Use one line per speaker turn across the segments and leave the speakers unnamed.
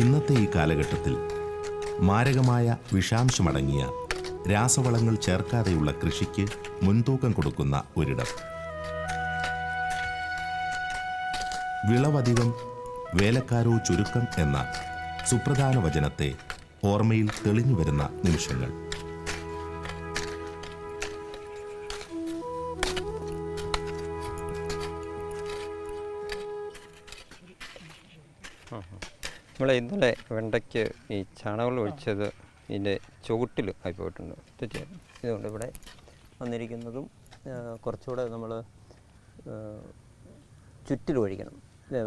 ഇന്നത്തെ ഈ കാലഘട്ടത്തിൽ മാരകമായ വിഷാംശമടങ്ങിയ രാസവളങ്ങൾ ചേർക്കാതെയുള്ള കൃഷിക്ക് മുൻതൂക്കം കൊടുക്കുന്ന ഒരിടം. വിളവധികം വേലക്കാരോ ചുരുക്കം എന്ന സുപ്രധാന വചനത്തെ ഓർമ്മയിൽ തെളിഞ്ഞു വരുന്ന നിമിഷങ്ങൾ.
നമ്മൾ ഇന്നലെ വെണ്ടയ്ക്ക് ഈ ചാണകം ഒഴിച്ചത് ഇതിൻ്റെ ചുവട്ടിൽ ആയി പോയിട്ടുണ്ട്. ഇതുകൊണ്ട് ഇവിടെ വന്നിരിക്കുന്നതും കുറച്ചുകൂടെ നമ്മൾ ചുറ്റിൽ ഒഴിക്കണം.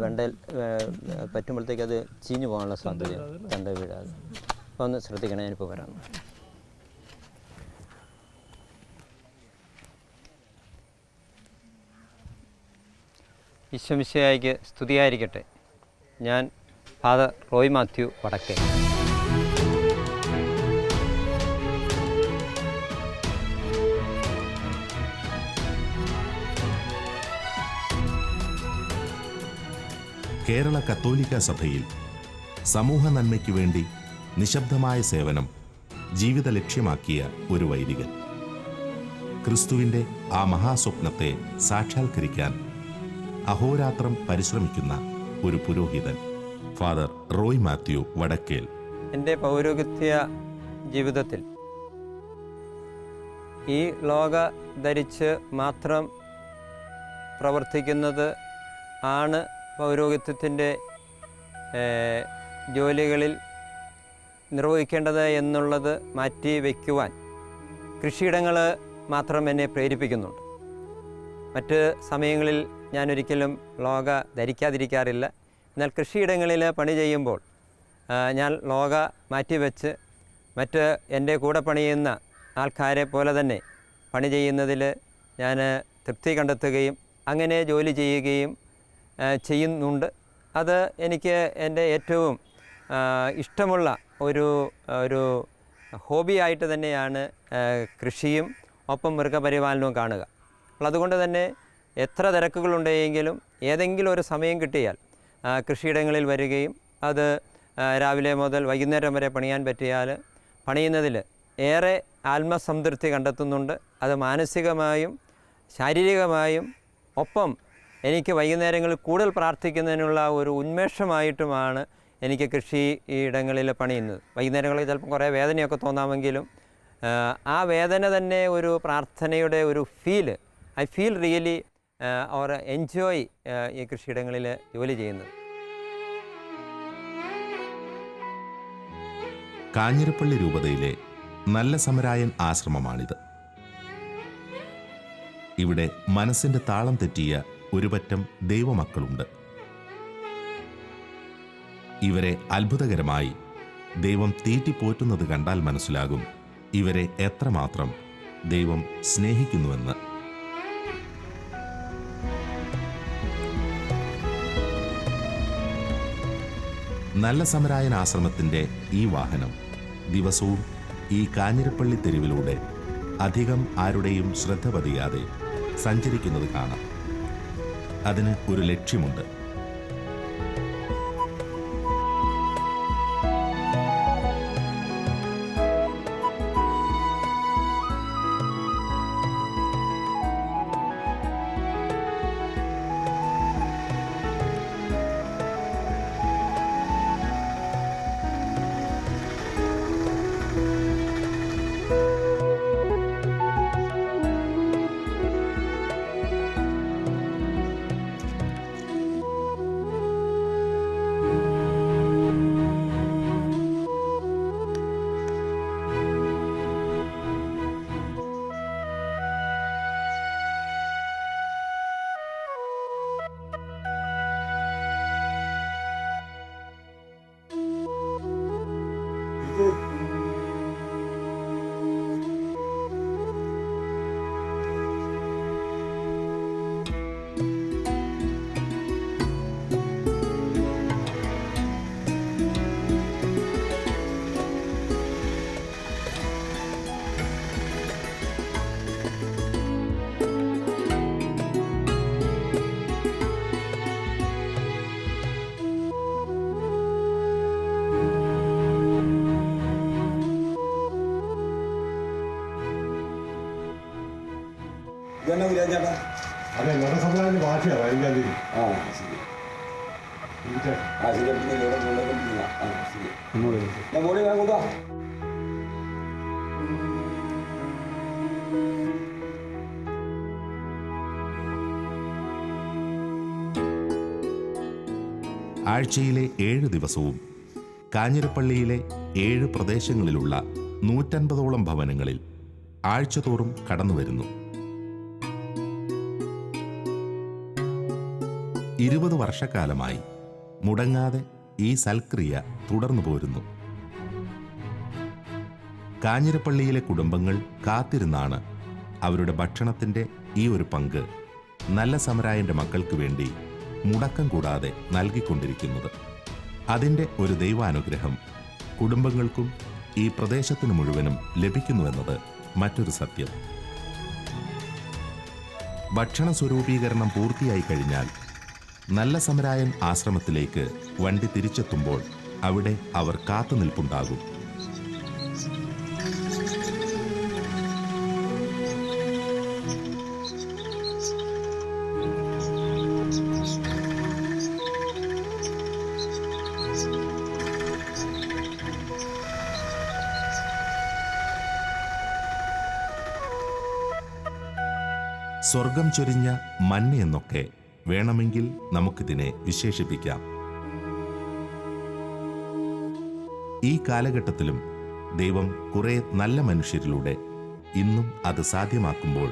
വെണ്ടയിൽ പറ്റുമ്പോഴത്തേക്ക് അത് ചീഞ്ഞു പോകാനുള്ള സാധ്യത, തണ്ട വീഴാതെ. അപ്പോൾ ഒന്ന് ശ്രദ്ധിക്കണം. ഞാനിപ്പോൾ വരാം. ഈശ്വമിശിഹായ്ക്ക് സ്തുതിയായിരിക്കട്ടെ. ഞാൻ ഫാദർ റോയ് മാത്യു വടക്കേ.
കേരള കത്തോലിക്ക സഭയിൽ സമൂഹ നന്മയ്ക്കു വേണ്ടി നിശബ്ദമായ സേവനം ജീവിത ലക്ഷ്യമാക്കിയ ഒരു വൈദികൻ. ക്രിസ്തുവിൻ്റെ ആ മഹാസ്വപ്നത്തെ സാക്ഷാത്കരിക്കാൻ അഹോരാത്രം പരിശ്രമിക്കുന്ന ഒരു പുരോഹിതൻ. ഫാദർ റോയ് മാത്യു വടക്കേൽ.
എൻ്റെ പൗരോഹിത്യ ജീവിതത്തിൽ ഈ ലോക ധരിച്ച് മാത്രം പ്രവർത്തിക്കുന്നത് ആണ് പൗരോഹിത്യത്തിൻ്റെ ജോലികളിൽ നിർവഹിക്കേണ്ടത് എന്നുള്ളത് മാറ്റി വയ്ക്കുവാൻ കൃഷിയിടങ്ങൾ മാത്രം എന്നെ പ്രേരിപ്പിക്കുന്നുണ്ട്. മറ്റ് സമയങ്ങളിൽ ഞാനൊരിക്കലും ലോക ധരിക്കാതിരിക്കാറില്ല. എന്നാൽ കൃഷിയിടങ്ങളിൽ പണി ചെയ്യുമ്പോൾ ഞാൻ ലോക മാറ്റിവെച്ച് മറ്റ് എൻ്റെ കൂടെ പണിയുന്ന ആൾക്കാരെ പോലെ തന്നെ പണി ചെയ്യുന്നതിൽ ഞാൻ തൃപ്തി കണ്ടെത്തുകയും അങ്ങനെ ജോലി ചെയ്യുകയും ചെയ്യുന്നുണ്ട്. അത് എനിക്ക് എൻ്റെ ഏറ്റവും ഇഷ്ടമുള്ള ഒരു ഹോബിയായിട്ട് തന്നെയാണ് കൃഷിയും ഒപ്പം മൃഗപരിപാലനവും കാണുക. അപ്പോൾ അതുകൊണ്ട് തന്നെ എത്ര തിരക്കുകളുണ്ടെങ്കിലും ഏതെങ്കിലും ഒരു സമയം കിട്ടിയാൽ കൃഷിയിടങ്ങളിൽ വരികയും അത് രാവിലെ മുതൽ വൈകുന്നേരം വരെ പണിയാൻ പറ്റിയാൽ പണിയുന്നതിൽ ഏറെ ആത്മസംതൃപ്തി കണ്ടെത്തുന്നുണ്ട്. അത് മാനസികമായും ശാരീരികമായും ഒപ്പം എനിക്ക് വൈകുന്നേരങ്ങളിൽ കൂടുതൽ പ്രാർത്ഥിക്കുന്നതിനുള്ള ഒരു ഉന്മേഷമായിട്ടുമാണ് എനിക്ക് കൃഷിയിടങ്ങളിൽ പണിയുന്നത്. വൈകുന്നേരങ്ങളിൽ ചിലപ്പോൾ കുറേ വേദനയൊക്കെ തോന്നാമെങ്കിലും ആ വേദന തന്നെ ഒരു പ്രാർത്ഥനയുടെ ഒരു I feel really or enjoy ഈ കൃഷിയിടങ്ങളിൽ ജോലി ചെയ്യുന്നത്.
കാഞ്ഞിരപ്പള്ളി രൂപതയിലെ നല്ല സമരായൻ ആശ്രമമാണിത്. ഇവിടെ മനസ്സിന്റെ താളം തെറ്റിയ ഒരുപറ്റം ദൈവമക്കളുണ്ട്. ഇവരെ അത്ഭുതകരമായി ദൈവം തീറ്റിപ്പോറ്റുന്നത് കണ്ടാൽ മനസ്സിലാകും ഇവരെ എത്രമാത്രം ദൈവം സ്നേഹിക്കുന്നുവെന്ന്. നല്ല സമരായൻ ആശ്രമത്തിൻ്റെ ഈ വാഹനം ദിവസവും ഈ കാഞ്ഞിരപ്പള്ളി തെരുവിലൂടെ അധികം ആരുടെയും ശ്രദ്ധ പതിയാതെ സഞ്ചരിക്കുന്നത് കാണാം. അതിന് ഒരു ലക്ഷ്യമുണ്ട്.
ഇതെന്നെ ചേട്ടാ.
അതെ നടസംവിധാനത്തിന്റെ ഭാഷയാണ് 15-ാം തീയതി.
ആ ശരി. ആ ശരി. ഇവിടെ കൊണ്ടുവന്നിട്ടില്ല. ആ ശരി. ഞാൻ മോളി വേഗം കൊണ്ടുവാ.
ആഴ്ചയിലെ 7 ദിവസവും കാഞ്ഞിരപ്പള്ളിയിലെ 7 പ്രദേശങ്ങളിലുള്ള 150ഓളം ഭവനങ്ങളിൽ ആഴ്ചതോറും കടന്നുവരുന്നു. 20 വർഷക്കാലമായി മുടങ്ങാതെ ഈ സൽക്രിയ തുടർന്നു പോരുന്നു. കാഞ്ഞിരപ്പള്ളിയിലെ കുടുംബങ്ങൾ കാത്തിരുന്നാണ് അവരുടെ ഭക്ഷണത്തിൻ്റെ ഈ ഒരു പങ്ക് നല്ല സമരായൻ്റെ മക്കൾക്ക് വേണ്ടി മുടക്കം കൂടാതെ നൽകിക്കൊണ്ടിരിക്കുന്നത്. അതിൻ്റെ ഒരു ദൈവാനുഗ്രഹം കുടുംബങ്ങൾക്കും ഈ പ്രദേശത്തിനു മുഴുവനും ലഭിക്കുന്നുവെന്നത് മറ്റൊരു സത്യം. ഭക്ഷണ സ്വരൂപീകരണം പൂർത്തിയായി കഴിഞ്ഞാൽ നല്ല സമരായൻ ആശ്രമത്തിലേക്ക് വണ്ടി തിരിച്ചെത്തുമ്പോൾ അവിടെ അവർ കാത്തുനിൽപ്പുണ്ടാകും. സ്വർഗം ചൊരിഞ്ഞ മഞ്ഞ എന്നൊക്കെ വേണമെങ്കിൽ നമുക്കിതിനെ വിശേഷിപ്പിക്കാം. ഈ കാലഘട്ടത്തിലും ദൈവം കുറെ നല്ല മനുഷ്യരിലൂടെ ഇന്നും അത് സാധ്യമാക്കുമ്പോൾ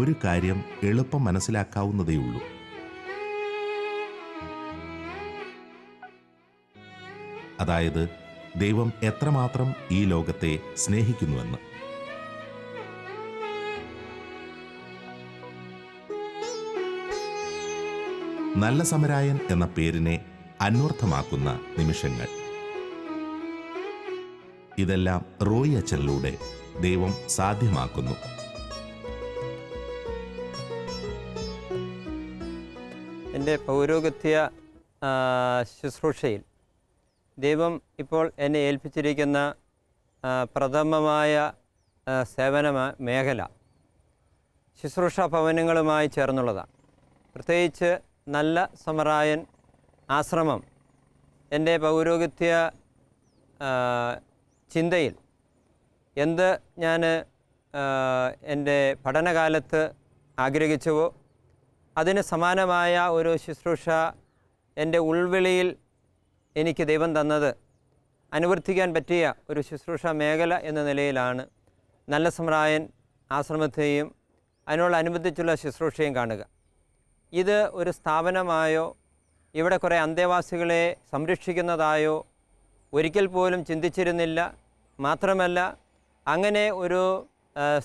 ഒരു കാര്യം എളുപ്പം മനസ്സിലാക്കാവുന്നതേയുള്ളൂ. അതായത് ദൈവം എത്രമാത്രം ഈ ലോകത്തെ സ്നേഹിക്കുന്നുവെന്ന്. നല്ല സമരായൻ എന്ന പേരിനെ അന്വർത്ഥമാക്കുന്ന നിമിഷങ്ങൾ. ഇതെല്ലാം റോയി അച്ഛനിലൂടെ ദൈവം സാധ്യമാക്കുന്നു.
എൻ്റെ പൗരോഹിത്യ ശുശ്രൂഷയിൽ ദൈവം ഇപ്പോൾ എന്നെ ഏൽപ്പിച്ചിരിക്കുന്ന പ്രഥമമായ സേവന മേഖല ശുശ്രൂഷ ഭവനങ്ങളുമായി ചേർന്നുള്ളതാണ്. പ്രത്യേകിച്ച് നല്ല സമരായൻ ആശ്രമം എൻ്റെ പൗരോഹിത്യ ചിന്തയിൽ എന്ത് ഞാൻ എൻ്റെ പഠനകാലത്ത് ആഗ്രഹിച്ചുവോ അതിന് സമാനമായ ഒരു ശുശ്രൂഷ എൻ്റെ ഉൾവിളിയിൽ എനിക്ക് ദൈവം തന്നത് അനുവർത്തിക്കാൻ പറ്റിയ ഒരു ശുശ്രൂഷ മേഖല എന്ന നിലയിലാണ് നല്ല സമരായൻ ആശ്രമത്തെയും അതിനോടനുബന്ധിച്ചുള്ള ശുശ്രൂഷയും കാണുക. ഇത് ഒരു സ്ഥാപനമായോ ഇവിടെ കുറേ അന്തേവാസികളെ സംരക്ഷിക്കുന്നതായോ ഒരിക്കൽ പോലും ചിന്തിച്ചിരുന്നില്ല. മാത്രമല്ല അങ്ങനെ ഒരു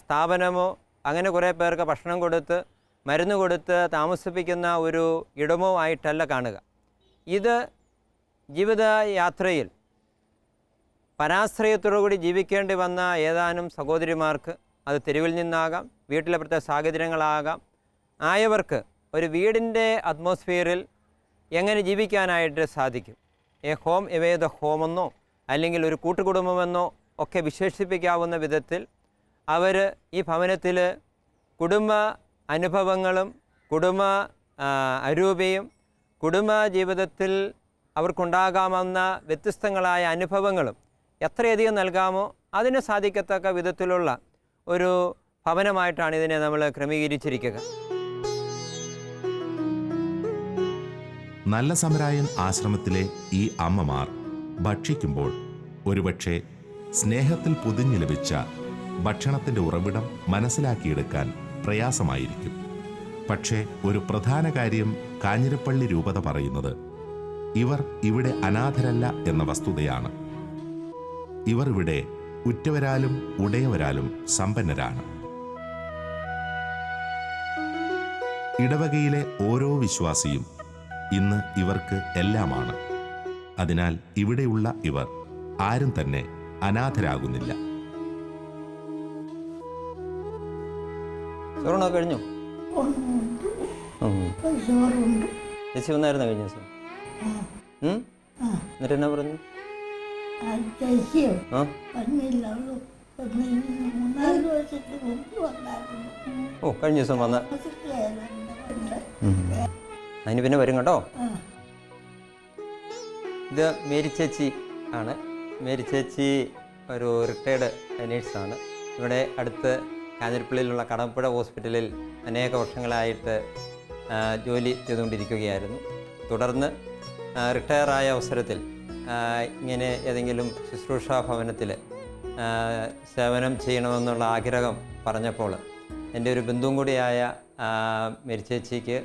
സ്ഥാപനമോ അങ്ങനെ കുറേ പേർക്ക് ഭക്ഷണം കൊടുത്ത് മരുന്ന് കൊടുത്ത് താമസിപ്പിക്കുന്ന ഒരു ഇടമോ ആയിട്ടല്ല കാണുക. ഇത് ജീവിതയാത്രയിൽ പരാശ്രയത്തോടുകൂടി ജീവിക്കേണ്ടി വന്ന ഏതാനും സഹോദരിമാർക്ക്, അത് തെരുവിൽ നിന്നാകാം, വീട്ടിലെ പ്രത്യേക സാഹചര്യങ്ങളാകാം, ആയവർക്ക് ഒരു വീടിൻ്റെ അറ്റ്മോസ്ഫിയറിൽ എങ്ങനെ ജീവിക്കാനായിട്ട് സാധിക്കും. എ ഹോം എവേ ദ ഹോമെന്നോ അല്ലെങ്കിൽ ഒരു കൂട്ടുകുടുംബമെന്നോ ഒക്കെ വിശേഷിപ്പിക്കാവുന്ന വിധത്തിൽ അവർ ഈ ഭവനത്തിൽ കുടുംബ അനുഭവങ്ങളും കുടുംബ അരൂപയും കുടുംബ ജീവിതത്തിൽ അവർക്കുണ്ടാകാമെന്ന വ്യത്യസ്തങ്ങളായ അനുഭവങ്ങളും എത്രയധികം നൽകാമോ അതിന് സാധിക്കത്തക്ക വിധത്തിലുള്ള ഒരു ഭവനമായിട്ടാണ് ഇതിനെ നമ്മൾ ക്രമീകരിച്ചിരിക്കുക.
നല്ല സമരായൻ ആശ്രമത്തിലെ ഈ അമ്മമാർ ഭക്ഷിക്കുമ്പോൾ ഒരുപക്ഷെ സ്നേഹത്തിൽ പൊതിഞ്ഞു ലഭിച്ച ഭക്ഷണത്തിൻ്റെ ഉറവിടം മനസ്സിലാക്കിയെടുക്കാൻ പ്രയാസമായിരിക്കും. പക്ഷേ ഒരു പ്രധാന കാര്യം കാഞ്ഞിരപ്പള്ളി രൂപത പറയുന്നത് ഇവർ ഇവിടെ അനാഥരല്ല എന്ന വസ്തുതയാണ്. ഇവർ ഇവിടെ ഉറ്റവരാലും ഉടയവരാലും സമ്പന്നരാണ്. ഇടവകയിലെ ഓരോ വിശ്വാസിയും ഇന്ന് ഇവർക്ക് എല്ലാമാണ്. അതിനാൽ ഇവിടെയുള്ള ഇവർ ആരും തന്നെ അനാഥരാകുന്നില്ല.
ചോറൂണോ കഴിഞ്ഞു? ചേച്ചി വന്നായിരുന്നു കഴിഞ്ഞ ദിവസം? എന്നിട്ട് എന്നാ പറഞ്ഞു? ഓ കഴിഞ്ഞ ദിവസം വന്ന് അതിന് പിന്നെ വരും കേട്ടോ. ഇത് മേരി ചേച്ചി ആണ്. മേരി ചേച്ചി ഒരു റിട്ടയർഡ് നേഴ്സാണ്. ഇവിടെ അടുത്ത് കാഞ്ഞിരപ്പള്ളിയിലുള്ള കടമ്പുഴ ഹോസ്പിറ്റലിൽ അനേക വർഷങ്ങളായിട്ട് ജോലി ചെയ്തുകൊണ്ടിരിക്കുകയായിരുന്നു. തുടർന്ന് റിട്ടയറായ അവസരത്തിൽ ഇങ്ങനെ ഏതെങ്കിലും ശുശ്രൂഷാ ഭവനത്തിൽ സേവനം ചെയ്യണമെന്നുള്ള ആഗ്രഹം പറഞ്ഞപ്പോൾ എൻ്റെ ഒരു ബന്ധുവും കൂടിയായ മേരി ചേച്ചിക്ക്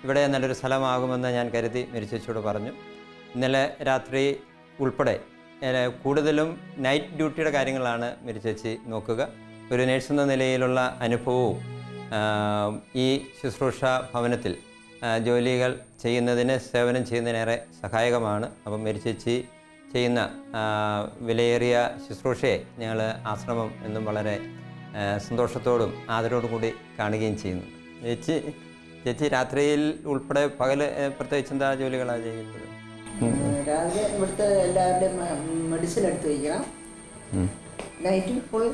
ഇവിടെ നല്ലൊരു സ്ഥലമാകുമെന്ന് ഞാൻ കരുതി മേരി ചേച്ചിയോട് പറഞ്ഞു. ഇന്നലെ രാത്രി ഉൾപ്പെടെ കൂടുതലും നൈറ്റ് ഡ്യൂട്ടിയുടെ കാര്യങ്ങളാണ് മേരി ചേച്ചി നോക്കുക. ഒരു നേഴ്സ് എന്ന നിലയിലുള്ള അനുഭവവും ഈ ശുശ്രൂഷ ഭവനത്തിൽ ജോലികൾ ചെയ്യുന്നതിന് സേവനം ചെയ്യുന്നതിനേറെ സഹായകമാണ്. അപ്പം മേരി ചേച്ചി ചെയ്യുന്ന വിലയേറിയ ശുശ്രൂഷയെ ഞങ്ങൾ ആശ്രമം എന്നും വളരെ സന്തോഷത്തോടും ആദരവോടും കൂടി കാണുകയും ചെയ്യുന്നു. ചേച്ചി രാത്രിയിൽ ഉൾപ്പെടെ പകൽ പ്രത്യേകിച്ച് എന്താ ജോലികളാണ് ചെയ്യുന്നത്?
രാവിലെ ഇവിടുത്തെ എല്ലാവരുടെയും മെഡിസിൻ എടുത്ത് വയ്ക്കണം. നൈറ്റിൽ പോയി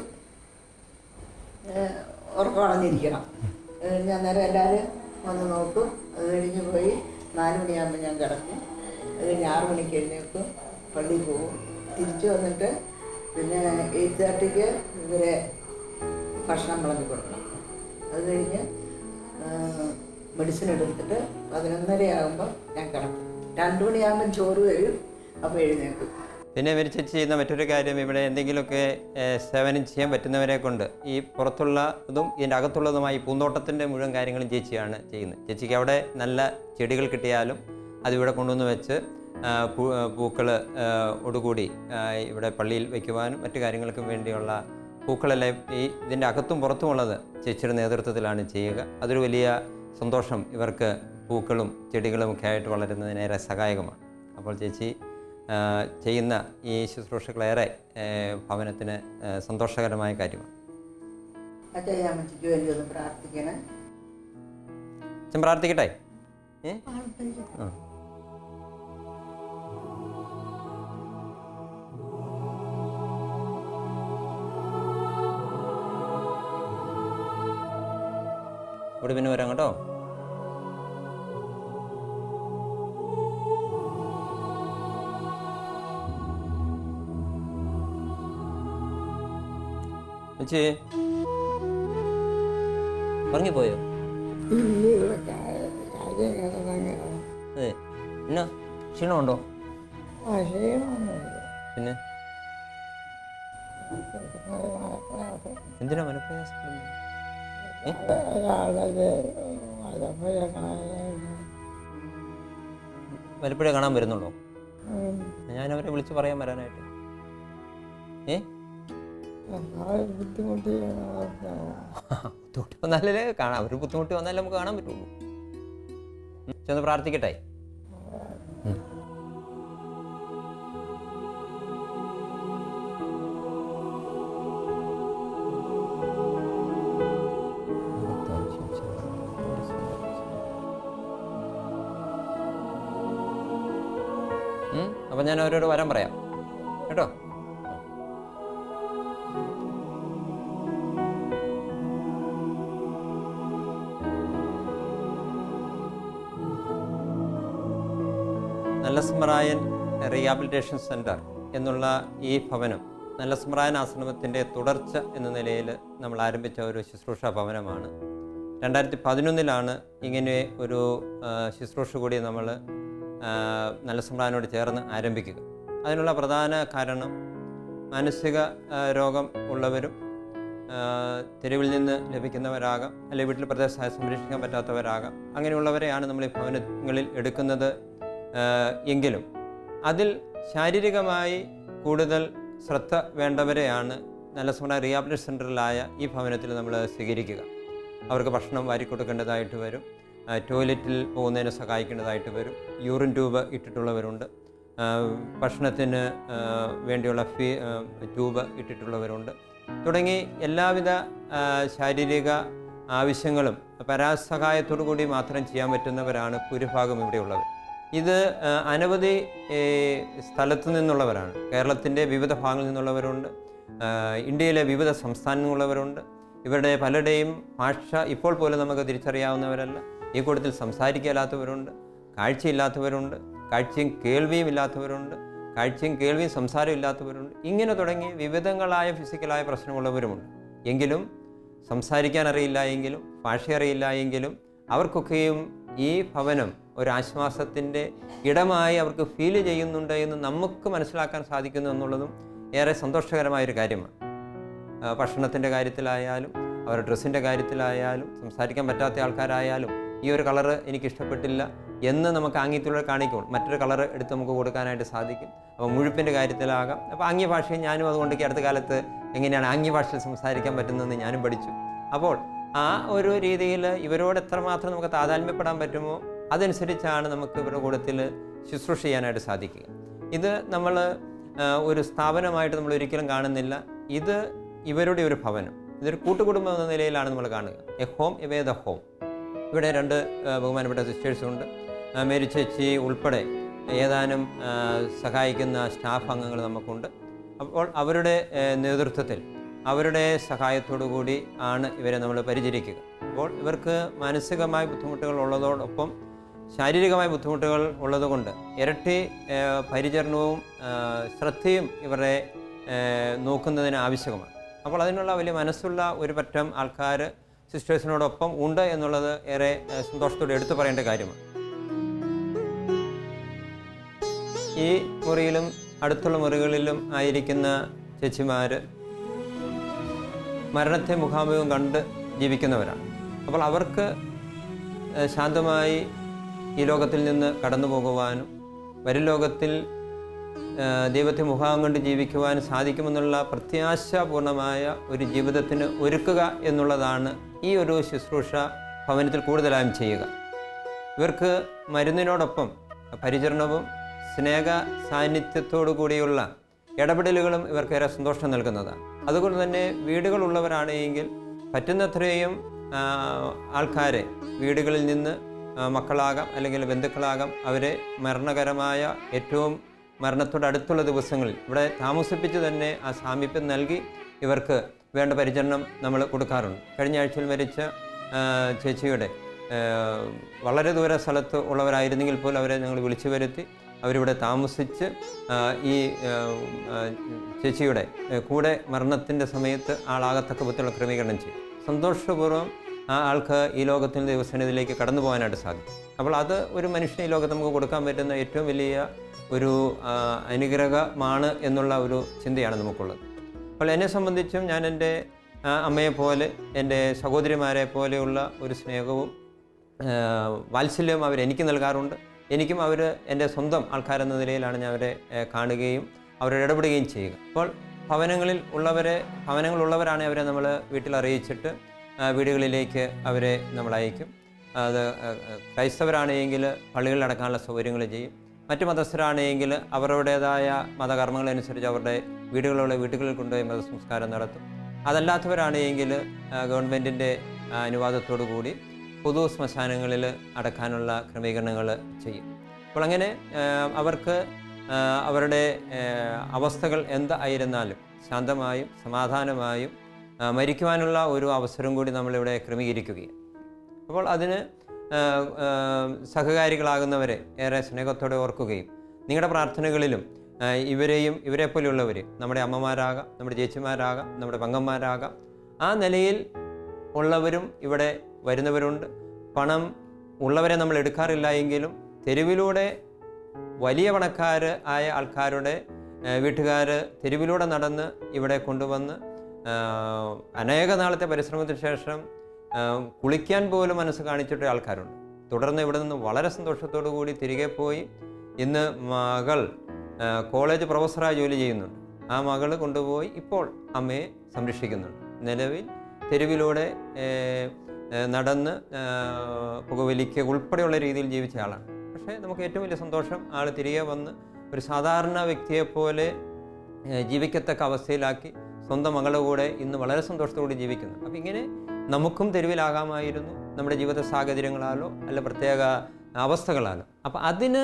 ഉറക്കം കളഞ്ഞിരിക്കണം. കഴിഞ്ഞ് അന്നേരം എല്ലാവരും വന്ന് നോക്കും. അത് കഴിഞ്ഞ് പോയി 4 മണിയാകുമ്പോൾ ഞാൻ കിടക്കും. അത് കഴിഞ്ഞ് 6 മണിക്ക് എഴുന്നേൽക്കും, പള്ളിയിൽ പോകും. തിരിച്ചു വന്നിട്ട് പിന്നെ 8:30 ഇവരെ ഭക്ഷണം വിളമ്പി കൊടുക്കണം. അത് കഴിഞ്ഞ് മെഡിസിൻ എടുത്തിട്ട് 11:30 ആകുമ്പോൾ ഞാൻ കിടക്കും. 2 മണിയാകുമ്പം ചോറ് വരും, അപ്പോൾ എഴുന്നേൽക്കും.
പിന്നെ മേരി ചേച്ചി ചെയ്യുന്ന മറ്റൊരു കാര്യം, ഇവിടെ എന്തെങ്കിലുമൊക്കെ സേവനം ചെയ്യാൻ പറ്റുന്നവരെ കൊണ്ട് ഈ പുറത്തുള്ളതും ഇതിൻ്റെ അകത്തുള്ളതുമായി പൂന്തോട്ടത്തിൻ്റെ മുഴുവൻ കാര്യങ്ങളും ചേച്ചിയാണ് ചെയ്യുന്നത്. ചേച്ചിക്ക് അവിടെ നല്ല ചെടികൾ കിട്ടിയാലും അതിവിടെ കൊണ്ടുവന്ന് വെച്ച് പൂക്കൾ ഓടുകൂടി ഇവിടെ പള്ളിയിൽ വയ്ക്കുവാനും മറ്റു കാര്യങ്ങൾക്കും വേണ്ടിയുള്ള പൂക്കളെല്ലാം ഇതിൻ്റെ അകത്തും പുറത്തുമുള്ളത് ചേച്ചിയുടെ നേതൃത്വത്തിലാണ് ചെയ്യുക. അതൊരു വലിയ സന്തോഷം. ഇവർക്ക് പൂക്കളും ചെടികളും ഒക്കെ ആയിട്ട് വളരുന്നതിനേറെ സഹായകമാണ്. അപ്പോൾ ചേച്ചി ചെയ്യുന്ന ഈ ശുശ്രൂഷകളേറെ ഭവനത്തിന് സന്തോഷകരമായ കാര്യമാണ്.
അച്ഛൻ പ്രാർത്ഥിക്കണം.
അച്ഛൻ പ്രാർത്ഥിക്കട്ടെ. ഇവിടെ പിന്നെ വരാം കേട്ടോ. ചേച്ചി ഉറങ്ങിപ്പോയോ? അതെ. എന്നാ ക്ഷീണമുണ്ടോ? പിന്നെ എന്തിനാ മനപ്രയാസം? വലപ്പുഴ കാണാൻ വരുന്നുണ്ടോ? ഞാനവരെ വിളിച്ച് പറയാൻ വരാനായിട്ട്.
ബുദ്ധിമുട്ടി
വന്നാലേ കാണാം. ഒരു ബുദ്ധിമുട്ടി വന്നാലേ നമുക്ക് കാണാൻ പറ്റുള്ളൂ. ചെന്ന് പ്രാർത്ഥിക്കട്ടെ. അപ്പം ഞാൻ അവരോട് വരാൻ പറയാം കേട്ടോ. നല്ല സ്മറായൻ റീഹാബിലിറ്റേഷൻ സെൻറ്റർ എന്നുള്ള ഈ ഭവനം നല്ല സ്മറായൻ ആശ്രമത്തിൻ്റെ തുടർച്ച എന്ന നിലയിൽ നമ്മൾ ആരംഭിച്ച ഒരു ശുശ്രൂഷാ ഭവനമാണ്. 2011 ഇങ്ങനെ ഒരു ശുശ്രൂഷ കൂടി നമ്മൾ നല്ല സ്മറായനോട് ചേർന്ന് ആരംഭിക്കുക. അതിനുള്ള പ്രധാന കാരണം മാനസിക രോഗം ഉള്ളവരും തെരുവിൽ നിന്ന് ലഭിക്കുന്നവരാകാം, അല്ലെങ്കിൽ വീട്ടിൽ പ്രദേശം സംരക്ഷിക്കാൻ പറ്റാത്തവരാകാം, അങ്ങനെയുള്ളവരെയാണ് നമ്മൾ ഈ ഭവനങ്ങളിൽ എടുക്കുന്നത്. എങ്കിലും അതിൽ ശാരീരികമായി കൂടുതൽ ശ്രദ്ധ വേണ്ടവരെയാണ് നല്ല സ്മരണ റീഹാബിലിറ്റേഷൻ സെൻ്ററിലായ ഈ ഭവനത്തിൽ നമ്മൾ സ്വീകരിക്കുക. അവർക്ക് ഭക്ഷണം വാരിക്കൊടുക്കേണ്ടതായിട്ട് വരും, ടോയ്ലറ്റിൽ പോകുന്നതിന് സഹായിക്കേണ്ടതായിട്ട് വരും, യൂറിൻ ട്യൂബ് ഇട്ടിട്ടുള്ളവരുണ്ട്, ഭക്ഷണത്തിന് വേണ്ടിയുള്ള ട്യൂബ് ഇട്ടിട്ടുള്ളവരുണ്ട്, തുടങ്ങി എല്ലാവിധ ശാരീരിക ആവശ്യങ്ങളും പരാസഹായത്തോടു കൂടി മാത്രം ചെയ്യാൻ പറ്റുന്നവരാണ് ഭൂരിഭാഗം ഇവിടെയുള്ളവർ. ഇത് അനവധി സ്ഥലത്തു നിന്നുള്ളവരാണ്. കേരളത്തിൻ്റെ വിവിധ ഭാഗങ്ങളിൽ നിന്നുള്ളവരുണ്ട്, ഇന്ത്യയിലെ വിവിധ സംസ്ഥാനങ്ങളിലുള്ളവരുണ്ട്, ഇവരുടെ പലരുടെയും ഭാഷ ഇപ്പോൾ പോലും നമുക്ക് തിരിച്ചറിയാവുന്നവരല്ല. ഈ കൂട്ടത്തിൽ സംസാരിക്കാത്തവരുണ്ട്, കാഴ്ചയില്ലാത്തവരുണ്ട്, കാഴ്ചയും കേൾവിയും ഇല്ലാത്തവരുണ്ട്, കാഴ്ചയും കേൾവിയും സംസാരം ഇല്ലാത്തവരുണ്ട്. ഇങ്ങനെ തുടങ്ങി വിവിധങ്ങളായ ഫിസിക്കലായ പ്രശ്നമുള്ളവരുമുണ്ട്. എങ്കിലും സംസാരിക്കാൻ അറിയില്ല എങ്കിലും ഭാഷ അറിയില്ല എങ്കിലും അവർക്കൊക്കെയും ഈ ഭവനം ഒരാശ്വാസത്തിൻ്റെ ഇടമായി അവർക്ക് ഫീൽ ചെയ്യുന്നുണ്ട് എന്ന് നമുക്ക് മനസ്സിലാക്കാൻ സാധിക്കുന്നു എന്നുള്ളതും ഏറെ സന്തോഷകരമായൊരു കാര്യമാണ്. ഭക്ഷണത്തിൻ്റെ കാര്യത്തിലായാലും അവരുടെ ഡ്രസ്സിൻ്റെ കാര്യത്തിലായാലും സംസാരിക്കാൻ പറ്റാത്ത ആൾക്കാരായാലും ഈ ഒരു കളറ് എനിക്കിഷ്ടപ്പെട്ടില്ല എന്ന് നമുക്ക് ആംഗ്യത്തിലൂടെ കാണിക്കും. മറ്റൊരു കളറ് എടുത്ത് നമുക്ക് കൊടുക്കാനായിട്ട് സാധിക്കും. അപ്പോൾ മുഴുപ്പിൻ്റെ കാര്യത്തിലാകാം. അപ്പോൾ ആംഗ്യഭാഷയും ഞാനും അതുകൊണ്ട് അടുത്ത കാലത്ത് എങ്ങനെയാണ് ആംഗ്യഭാഷയിൽ സംസാരിക്കാൻ പറ്റുന്നതെന്ന് ഞാനും പഠിച്ചു. അപ്പോൾ ആ ഒരു രീതിയിൽ ഇവരോട് എത്രമാത്രം നമുക്ക് താതാത്മ്യപ്പെടാൻ പറ്റുമോ അതനുസരിച്ചാണ് നമുക്ക് ഇവരുടെ കൂട്ടത്തിൽ ശുശ്രൂഷ ചെയ്യാനായിട്ട് സാധിക്കുക. ഇത് നമ്മൾ ഒരു സ്ഥാപനമായിട്ട് നമ്മൾ ഒരിക്കലും കാണുന്നില്ല. ഇത് ഇവരുടെ ഒരു ഭവനം, ഇതൊരു കൂട്ടുകുടുംബം എന്ന നിലയിലാണ് നമ്മൾ കാണുക. A home away the home. ഇവിടെ 2 ബഹുമാനപ്പെട്ട സിസ്റ്റേഴ്സുണ്ട്. മേരി ചേച്ചി ഉൾപ്പെടെ ഏതാനും സഹായിക്കുന്ന സ്റ്റാഫ് അംഗങ്ങൾ നമുക്കുണ്ട്. അപ്പോൾ അവരുടെ നേതൃത്വത്തിൽ അവരുടെ സഹായത്തോടു കൂടി ആണ് ഇവരെ നമ്മൾ പരിചരിക്കുക. അപ്പോൾ ഇവർക്ക് മാനസികമായ ബുദ്ധിമുട്ടുകൾ ഉള്ളതോടൊപ്പം ശാരീരികമായ ബുദ്ധിമുട്ടുകൾ ഉള്ളതുകൊണ്ട് ഇരട്ടി പരിചരണവും ശ്രദ്ധയും ഇവരെ നോക്കുന്നതിന് ആവശ്യമാണ്. അപ്പോൾ അതിനുള്ള വലിയ മനസ്സുള്ള ഒരു പറ്റം ആൾക്കാർ സിസ്റ്റേഴ്സിനോടൊപ്പം ഉണ്ട് എന്നുള്ളത് ഏറെ സന്തോഷത്തോടെ എടുത്തു പറയേണ്ട കാര്യമാണ്. ഈ മുറിയിലും അടുത്തുള്ള മുറികളിലും ആയിരിക്കുന്ന ചേച്ചിമാർ മരണത്തെ മുഖാമുഖം കണ്ട് ജീവിക്കുന്നവരാണ്. അപ്പോൾ അവർക്ക് ശാന്തമായി ഈ ലോകത്തിൽ നിന്ന് കടന്നു പോകുവാനും വരും ലോകത്തിൽ ദൈവത്തെ മുഖാമുഖം കണ്ട് ജീവിക്കുവാനും സാധിക്കുമെന്നുള്ള പ്രത്യാശാപൂർണമായ ഒരു ജീവിതത്തിന് ഒരുക്കുക എന്നുള്ളതാണ് ഈ ഒരു ശുശ്രൂഷ ഭവനത്തിൽ കൂടുതലായും ചെയ്യുക. ഇവർക്ക് മരുന്നിനോടൊപ്പം പരിചരണവും സ്നേഹ സാന്നിധ്യത്തോടു കൂടിയുള്ള ഇടപെടലുകളും ഇവർക്കേറെ സന്തോഷം നൽകുന്നതാണ്. അതുകൊണ്ട് തന്നെ വീടുകളുള്ളവരാണെങ്കിൽ പറ്റുന്നത്രയും ആൾക്കാരെ വീടുകളിൽ നിന്ന് മക്കളാകാം അല്ലെങ്കിൽ ബന്ധുക്കളാകാം അവരെ മരണകരമായ ഏറ്റവും മരണത്തോടടുത്തുള്ള ദിവസങ്ങളിൽ ഇവിടെ താമസിപ്പിച്ച് തന്നെ ആ സാമീപ്യം നൽകി ഇവർക്ക് വേണ്ട പരിചരണം നമ്മൾ കൊടുക്കാറുണ്ട്. കഴിഞ്ഞ ആഴ്ചയിൽ മരിച്ച ചേച്ചിയുടെ വളരെ ദൂര സ്ഥലത്ത് ഉള്ളവരായിരുന്നെങ്കിൽ പോലും അവരെ ഞങ്ങൾ വിളിച്ചു വരുത്തി അവരിവിടെ താമസിച്ച് ഈ ചേച്ചിയുടെ കൂടെ മരണത്തിൻ്റെ സമയത്ത് ആളാകത്തക്ക വിധത്തിലുള്ള ക്രമീകരണം ചെയ്യും. സന്തോഷപൂർവ്വം ആ ആൾക്ക് ഈ ലോകത്തിൽ ദൈവസന്നിധിയിലേക്ക് കടന്നു പോകാനായിട്ട് സാധിക്കും. അപ്പോൾ അത് ഒരു മനുഷ്യന് ഈ ലോകത്ത് നമുക്ക് കൊടുക്കാൻ പറ്റുന്ന ഏറ്റവും വലിയ ഒരു അനുഗ്രഹമാണ് എന്നുള്ള ഒരു ചിന്തയാണ് നമുക്കുള്ളത്. അപ്പോൾ എന്നെ സംബന്ധിച്ചും ഞാൻ എൻ്റെ അമ്മയെപ്പോലെ എൻ്റെ സഹോദരിമാരെ പോലെയുള്ള ഒരു സ്നേഹവും വാത്സല്യവും അവരെനിക്ക് നൽകാറുണ്ട്. എനിക്കും അവർ എൻ്റെ സ്വന്തം ആൾക്കാരെന്ന നിലയിലാണ് ഞാൻ അവരെ കാണുകയും അവരോട് ഇടപെടുകയും ചെയ്യുക. അപ്പോൾ ഭവനങ്ങളുള്ളവരാണെങ്കിൽ അവരെ നമ്മൾ വീട്ടിൽ അറിയിച്ചിട്ട് വീടുകളിലേക്ക് അവരെ നമ്മൾ അയക്കും. അത് ക്രൈസ്തവരാണെങ്കിൽ പള്ളികളിൽ അടക്കാനുള്ള സൗകര്യങ്ങൾ ചെയ്യും. മറ്റു മതസ്ഥരാണെങ്കിൽ അവരുടേതായ മതകർമ്മങ്ങളനുസരിച്ച് അവരുടെ വീടുകളിൽ കൊണ്ടുപോയി മതസംസ്കാരം നടത്തും. അതല്ലാത്തവരാണെങ്കിൽ ഗവൺമെൻറ്റിൻ്റെ അനുവാദത്തോടു കൂടി പൊതു ശ്മശാനങ്ങളിൽ അടക്കാനുള്ള ക്രമീകരണങ്ങൾ ചെയ്യും. അപ്പോൾ അങ്ങനെ അവർക്ക് അവരുടെ അവസ്ഥകൾ എന്തായിരുന്നാലും ശാന്തമായും സമാധാനമായും മരിക്കുവാനുള്ള ഒരു അവസരം കൂടി നമ്മളിവിടെ ക്രമീകരിക്കുകയാണ്. അപ്പോൾ അതിന് സഹകാരികളാകുന്നവരെ ഏറെ സ്നേഹത്തോടെ ഓർക്കുകയും നിങ്ങളുടെ പ്രാർത്ഥനകളിലും ഇവരെപ്പോലെയുള്ളവർ നമ്മുടെ അമ്മമാരാകാം, നമ്മുടെ ചേച്ചിമാരാകാം, നമ്മുടെ പെങ്ങന്മാരാകാം, ആ നിലയിൽ ഉള്ളവരും ഇവിടെ വരുന്നവരുണ്ട്. പണം ഉള്ളവരെ നമ്മൾ എടുക്കാറില്ല എങ്കിലും തെരുവിലൂടെ വലിയ പണക്കാർ ആയ ആൾക്കാരുടെ വീട്ടുകാർ തെരുവിലൂടെ നടന്ന് ഇവിടെ കൊണ്ടുവന്ന് അനേക നാളത്തെ പരിശ്രമത്തിന് ശേഷം കുളിക്കാൻ പോലും മനസ്സ് കാണിച്ചിട്ട് ആൾക്കാരുണ്ട്. തുടർന്ന് ഇവിടെ നിന്ന് വളരെ സന്തോഷത്തോടു കൂടി തിരികെ പോയി ഇന്ന് മകൾ കോളേജ് പ്രൊഫസറായി ജോലി ചെയ്യുന്നുണ്ട്. ആ മകൾ കൊണ്ടുപോയി ഇപ്പോൾ അമ്മയെ സംരക്ഷിക്കുന്നുണ്ട്. നിലവിൽ തെരുവിലൂടെ നടന്ന് പുകവലിക്കുക ഉൾപ്പെടെയുള്ള രീതിയിൽ ജീവിച്ച ആളാണ്. പക്ഷേ നമുക്ക് ഏറ്റവും വലിയ സന്തോഷം ആൾ തിരികെ വന്ന് ഒരു സാധാരണ വ്യക്തിയെപ്പോലെ ജീവിക്കത്തക്ക അവസ്ഥയിലാക്കി സ്വന്തം മകളുടെ കൂടെ ഇന്ന് വളരെ സന്തോഷത്തോടെ ജീവിക്കുന്നു. അപ്പം ഇങ്ങനെ നമുക്കും തെരുവിലാകാമായിരുന്നു നമ്മുടെ ജീവിത സാഹചര്യങ്ങളാലോ അല്ല പ്രത്യേക അവസ്ഥകളാലോ. അപ്പം അതിന്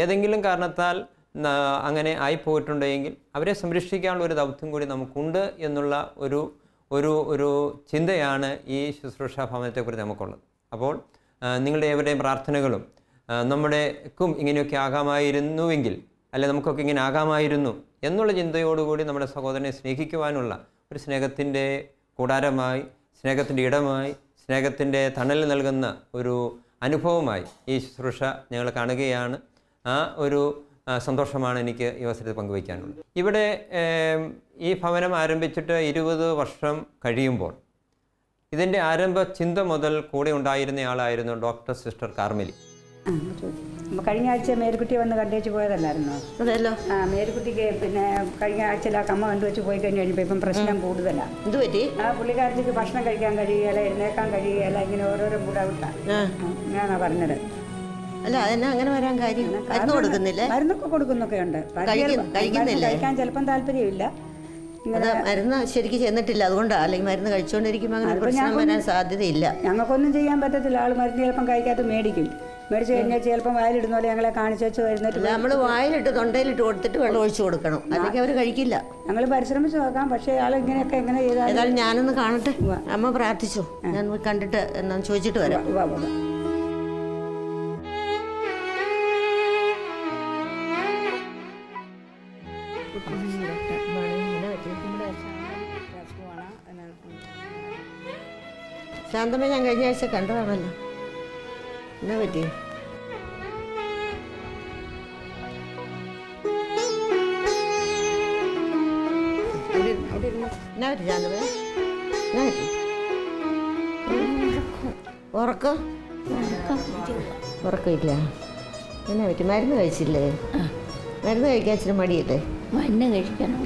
ഏതെങ്കിലും കാരണത്താൽ അങ്ങനെ ആയിപ്പോയിട്ടുണ്ടെങ്കിൽ അവരെ സംരക്ഷിക്കാനുള്ള ഒരു ദൗത്യം കൂടി നമുക്കുണ്ട് എന്നുള്ള ഒരു ഒരു ചിന്തയാണ് ഈ ശുശ്രൂഷ ഭവനത്തെക്കുറിച്ച് നമുക്കുള്ളത്. അപ്പോൾ നിങ്ങളുടെ ഏവരുടെയും പ്രാർത്ഥനകളും നമ്മുടെക്കും ഇങ്ങനെയൊക്കെ ആകാമായിരുന്നുവെങ്കിൽ, അല്ലെ നമുക്കൊക്കെ ഇങ്ങനെ ആകാമായിരുന്നു എന്നുള്ള ചിന്തയോടുകൂടി നമ്മുടെ സഹോദരനെ സ്നേഹിക്കുവാനുള്ള ഒരു സ്നേഹത്തിൻ്റെ കൂടാരമായി, സ്നേഹത്തിൻ്റെ ഇടമായി, സ്നേഹത്തിൻ്റെ തണൽ നൽകുന്ന ഒരു അനുഭവമായി ഈ ശുശ്രൂഷ ഞങ്ങൾ കാണുകയാണ്. ആ ഒരു സന്തോഷമാണ് എനിക്ക് ഈ അവസരത്തിൽ പങ്കുവയ്ക്കാനുള്ളത്. ഇവിടെ ഈ ഭവനം ആരംഭിച്ചിട്ട് 20 വർഷം കഴിയുമ്പോൾ ഇതിൻ്റെ ആരംഭ ചിന്ത മുതൽ കൂടെ ഉണ്ടായിരുന്നയാളായിരുന്നു ഡോക്ടർ സിസ്റ്റർ കാർമെലി.
കഴിഞ്ഞ ആഴ്ച മേരിക്കുട്ടി വന്ന് കണ്ടേച്ച് പോയതല്ലായിരുന്നോ?
അതെല്ലോ.
മേരിക്കുട്ടിക്ക് പിന്നെ കഴിഞ്ഞ ആഴ്ചയിൽ ആ കമ്മ കണ്ടുവച്ച് പോയി കഴിഞ്ഞപ്പോൾ ഇപ്പം പ്രശ്നം കൂടുതലാണ്.
എന്ത് പറ്റി?
പുള്ളിക്കാരത്തിക്ക് ഭക്ഷണം കഴിക്കാൻ കഴിയുകയില്ല, എഴുന്നേക്കാൻ കഴിയുകയില്ല, ഇങ്ങനെ ഓരോരോ ബുദ്ധിമുട്ടാ ഞാനാ പറഞ്ഞത്.
അല്ല, അതെന്നാ അങ്ങനെ വരാൻ കാര്യം? മരുന്ന് കൊടുക്കുന്നില്ലേ?
മരുന്നൊക്കെ കൊടുക്കുന്നൊക്കെ ഉണ്ട്. കഴിക്കാൻ ചിലപ്പം താല്പര്യമില്ല.
അത് മരുന്ന് ശരിക്കും ചെന്നിട്ടില്ല, അതുകൊണ്ടാണ്. അല്ലെങ്കിൽ മരുന്ന് കഴിച്ചുകൊണ്ടിരിക്കുമ്പോൾ അങ്ങനെ പ്രശ്നം വരാൻ സാധ്യതയില്ല.
ഞങ്ങൾക്കൊന്നും ചെയ്യാൻ പറ്റത്തില്ല. ആൾ മരുന്ന് ചിലപ്പം കഴിക്കാത്ത മേടിക്കും. മേടിച്ച് കഴിഞ്ഞാൽ ചിലപ്പം വായിലിടുന്ന പോലെ ഞങ്ങളെ കാണിച്ചു വെച്ച് വരുന്നിട്ട്
നമ്മൾ വായിലിട്ട് തൊണ്ടയിലിട്ട് കൊടുത്തിട്ട് വെള്ളം ഒഴിച്ചു കൊടുക്കണം, അല്ലെങ്കിൽ അവർ കഴിക്കില്ല.
ഞങ്ങൾ പരിശ്രമിച്ച് നോക്കാം. പക്ഷേ ആൾ ഇങ്ങനെയൊക്കെ എങ്ങനെ ചെയ്താൽ
ഏതായാലും ഞാനൊന്ന് കാണട്ടെ. അമ്മ പ്രാർത്ഥിച്ചു, ഞാൻ കണ്ടിട്ട് എന്നാന്ന് ചോദിച്ചിട്ട് വരാം. ശാന്തമ്മ ഞാൻ കഴിഞ്ഞ ആഴ്ച കണ്ടതാണല്ലോ. എന്നാ പറ്റി? എന്നാ പറ്റി ശാന്തമ്മ? എന്നാ പറ്റി? ഉറക്കമില്ല. എന്നാ പറ്റി? മരുന്ന് കഴിച്ചില്ലേ? മരുന്ന് കഴിക്കാൻ ഇച്ചിരി മടിയല്ലേ?
മരുന്ന് കഴിക്കണം.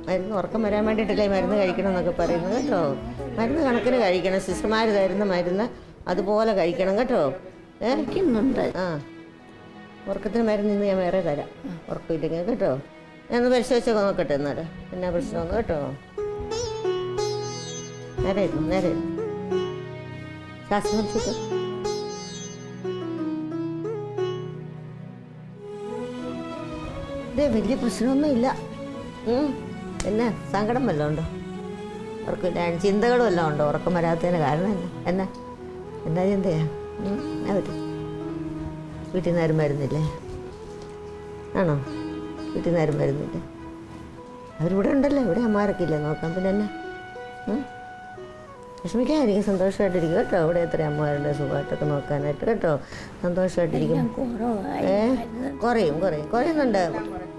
മരുന്ന് ഉറക്കം വരാൻ വേണ്ടിയിട്ടല്ലേ മരുന്ന് കഴിക്കണം എന്നൊക്കെ പറയുന്നത് കേട്ടോ. മരുന്ന് കണക്കിന് കഴിക്കണം. സിസ്റ്റർമാർ തരുന്ന മരുന്ന് അതുപോലെ കഴിക്കണം കേട്ടോ. ആ, ഉറക്കത്തിന് മരുന്ന് ഇന്ന് ഞാൻ വേറെ തരാം, ഉറക്കമില്ലെങ്കിൽ കേട്ടോ. ഞാനൊന്ന് പരിശോധിച്ചൊക്കെ നോക്കട്ടെ എന്നാലും എന്നാ പ്രശ്നമൊന്നും കേട്ടോ. നേരെ ശ്വാസം വലിച്ചിട്ട് ഇതേ വലിയ പ്രശ്നമൊന്നുമില്ല. എന്നാ സങ്കടം വല്ലതും ഉണ്ടോ? ഉറക്കമില്ല, ചിന്തകളും എല്ലാം ഉണ്ടോ? ഉറക്കം വരാത്തതിന് കാരണം എന്നാ ചിന്തയാ? എന്നാ പറ്റും? വീട്ടിൽ നിന്ന് ആരും വരുന്നില്ലേ? ആണോ? വീട്ടിൽ നിന്ന് ആരും വരുന്നില്ലേ? അവരിവിടെ ഉണ്ടല്ലോ, ഇവിടെ അമ്മമാരൊക്കെ ഇല്ലേ നോക്കാം. പിന്നെ എന്നാ വിഷമിക്കാതിരിക്കും, സന്തോഷമായിട്ടിരിക്കും കേട്ടോ. ഇവിടെ എത്ര അമ്മമാരുടെ സുഖമായിട്ടൊക്കെ നോക്കാനായിട്ട് കേട്ടോ. സന്തോഷമായിട്ടിരിക്കും. കുറയുന്നുണ്ട്.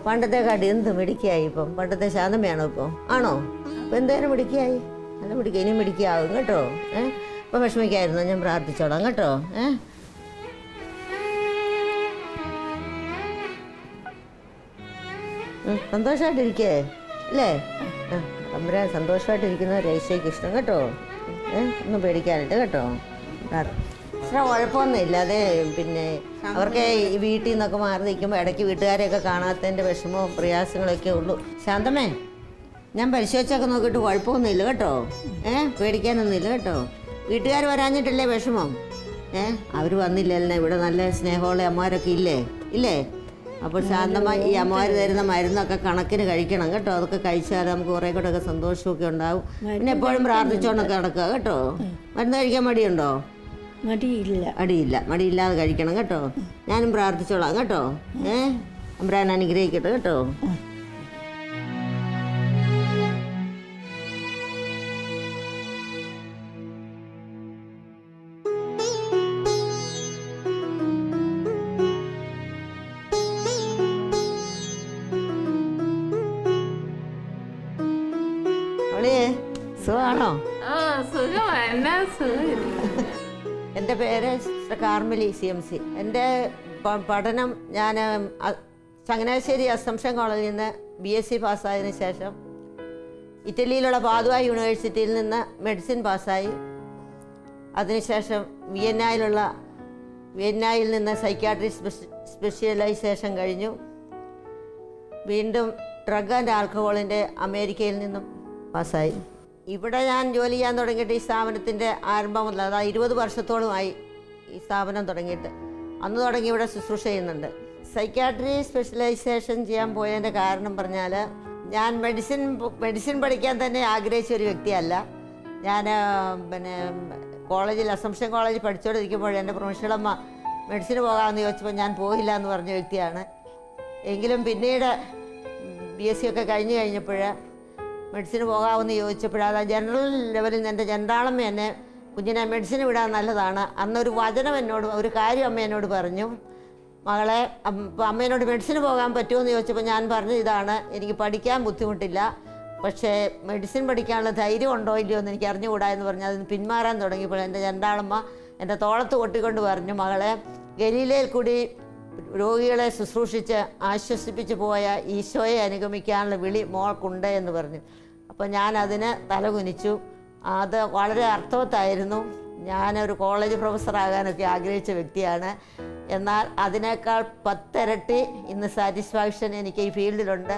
പണ്ടത്തെക്കാട്ടി എന്ത് മിടിക്കായി ഇപ്പം? പണ്ടത്തെ ശാന്തമ്മയാണോ ഇപ്പോൾ? ആണോ? ഇപ്പം എന്തേലും മിടിക്കായി? നല്ല മിടിക്കുക, ഇനിയും മിടിക്കാവും കേട്ടോ. ഇപ്പം വിഷമിക്കായിരുന്നു, ഞാൻ പ്രാർത്ഥിച്ചോളാം കേട്ടോ. സന്തോഷമായിട്ടിരിക്കേ അല്ലേ? തമ്പുരാൻ സന്തോഷമായിട്ടിരിക്കുന്ന രഹസ്യയ്ക്ക് ഇഷ്ടം കേട്ടോ. ഒന്നും പേടിക്കാനില്ല കേട്ടോ. ഇത്ര കുഴപ്പമൊന്നുമില്ല. അതെ, പിന്നെ അവർക്ക് ഈ വീട്ടിൽ നിന്നൊക്കെ മാറി നിൽക്കുമ്പോൾ ഇടയ്ക്ക് വീട്ടുകാരെയൊക്കെ കാണാത്തതിൻ്റെ വിഷമവും പ്രയാസങ്ങളൊക്കെ ഉള്ളൂ. ശാന്തമേ, ഞാൻ പരിശോധിച്ചൊക്കെ നോക്കിയിട്ട് കുഴപ്പമൊന്നുമില്ല കേട്ടോ. പേടിക്കാനൊന്നുമില്ല കേട്ടോ. വീട്ടുകാർ വരാഞ്ഞിട്ടല്ലേ വിഷമം? അവർ വന്നില്ലല്ലേ? ഇവിടെ നല്ല സ്നേഹമുള്ള അമ്മമാരൊക്കെ ഇല്ലേ? അപ്പോൾ ശാന്തമായി ഈ അമ്മമാർ തരുന്ന മരുന്നൊക്കെ കണക്കിന് കഴിക്കണം കേട്ടോ. അതൊക്കെ കഴിച്ചാൽ നമുക്ക് കുറേ കൂടെ ഒക്കെ സന്തോഷമൊക്കെ ഉണ്ടാവും. പിന്നെ എപ്പോഴും പ്രാർത്ഥിച്ചോണ്ടൊക്കെ നടക്കുക കേട്ടോ. മരുന്ന് കഴിക്കാൻ മടിയുണ്ടോ? മടിയില്ലാതെ കഴിക്കണം കേട്ടോ. ഞാനും പ്രാർത്ഥിച്ചോളാം കേട്ടോ. അമ്പ്രാൻ അനുഗ്രഹിക്കട്ടെ കേട്ടോ. സുഖമാണോ? എൻ്റെ പേര് കാർമെലി CMC. എൻ്റെ പഠനം ഞാൻ ചങ്ങനാശ്ശേരി അസംഷൻ കോളേജിൽ നിന്ന് BSc പാസ്സായതിനു ശേഷം ഇറ്റലിയിലുള്ള പാദുവ യൂണിവേഴ്സിറ്റിയിൽ നിന്ന് മെഡിസിൻ പാസ്സായി. അതിനുശേഷം വിയന്നയിൽ നിന്ന് സൈക്യാട്രി സ്പെഷ്യലൈസേഷൻ കഴിഞ്ഞു. വീണ്ടും ഡ്രഗ് ആൻഡ് ആൽക്കഹോളിൻ്റെ അമേരിക്കയിൽ നിന്നും പാസ്സായി. ഇവിടെ ഞാൻ ജോലി ചെയ്യാൻ തുടങ്ങിയിട്ട് ഈ സ്ഥാപനത്തിൻ്റെ ആരംഭം മുതൽ, അതായത് 20 വർഷത്തോളമായി ഈ സ്ഥാപനം തുടങ്ങിയിട്ട്. അന്ന് തുടങ്ങി ഇവിടെ ശുശ്രൂഷ ചെയ്യുന്നുണ്ട്. സൈക്യാട്രി സ്പെഷ്യലൈസേഷൻ ചെയ്യാൻ പോയതിൻ്റെ കാരണം പറഞ്ഞാൽ ഞാൻ മെഡിസിൻ പഠിക്കാൻ തന്നെ ആഗ്രഹിച്ച ഒരു വ്യക്തിയല്ല. ഞാൻ പിന്നെ കോളേജിൽ അസംഷൻ കോളേജിൽ പഠിച്ചുകൊണ്ടിരിക്കുമ്പോൾ എൻ്റെ പ്രൊഫഷണലമ്മ മെഡിസിന് പോകാമെന്ന് ചോദിച്ചപ്പോൾ ഞാൻ പോയില്ല എന്ന് പറഞ്ഞ വ്യക്തിയാണ്. എങ്കിലും പിന്നീട് BSc ഒക്കെ കഴിഞ്ഞപ്പോൾ മെഡിസിന് പോകാമെന്ന് ചോദിച്ചപ്പോൾ അത് ജനറൽ ലെവലിൽ എൻ്റെ ജനറാളമ്മ എന്നെ കുഞ്ഞിനെ മെഡിസിന് വിടാൻ നല്ലതാണ്. അന്നൊരു വചനം എന്നോട്, ഒരു കാര്യം അമ്മ എന്നോട് പറഞ്ഞു, മകളെ അമ്മേനോട് മെഡിസിന് പോകാൻ പറ്റുമെന്ന് ചോദിച്ചപ്പോൾ ഞാൻ പറഞ്ഞു, ഇതാണ്, എനിക്ക് പഠിക്കാൻ ബുദ്ധിമുട്ടില്ല, പക്ഷേ മെഡിസിൻ പഠിക്കാനുള്ള ധൈര്യം ഉണ്ടോ ഇല്ലയോ എന്ന് എനിക്ക് അറിഞ്ഞുകൂടാ എന്ന് പറഞ്ഞ് അതിന് പിന്മാറാൻ തുടങ്ങിയപ്പോൾ എൻ്റെ രണ്ടാളമ്മ എൻ്റെ തോളത്ത് കൊട്ടിക്കൊണ്ട് പറഞ്ഞു, മകളെ, ഗലീലയിൽ കൂടി രോഗികളെ ശുശ്രൂഷിച്ച് ആശ്വസിപ്പിച്ച് പോയ ഈശോയെ അനുഗമിക്കാനുള്ള വിളി മോൾക്കുണ്ട് എന്ന് പറഞ്ഞു. അപ്പോൾ ഞാൻ അതിന് തലകുനിച്ചു. അത് വളരെ അർത്ഥവത്തായിരുന്നു. ഞാനൊരു കോളേജ് പ്രൊഫസറാകാനൊക്കെ ആഗ്രഹിച്ച വ്യക്തിയാണ്. എന്നാൽ അതിനേക്കാൾ 10 ഇരട്ടി ഇന്ന് സാറ്റിസ്ഫാക്ഷൻ എനിക്ക് ഈ ഫീൽഡിലുണ്ട്.